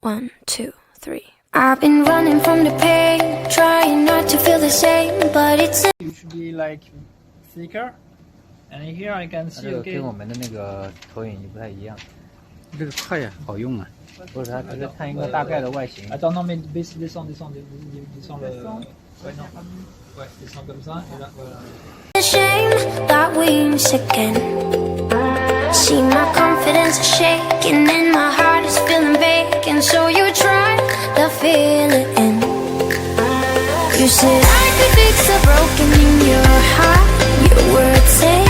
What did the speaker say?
1, 2, 3. I've been running from the pain, trying not to feel the same, but it's It should be like thicker, and here I can 它 see 这个 okay. 跟我们的那个投影仪不太一样，这个快呀，好用啊。不是它只是看一个大概的外形。 Attends, non mais descends le... Ouais, non. Ouais, descends comme ça, et là, voilà. a shame that we miss again. See, my confidence is shaking and my heart is feeling vacant. So you try to fill it in. You said I could fix the broken in your heart. Your words say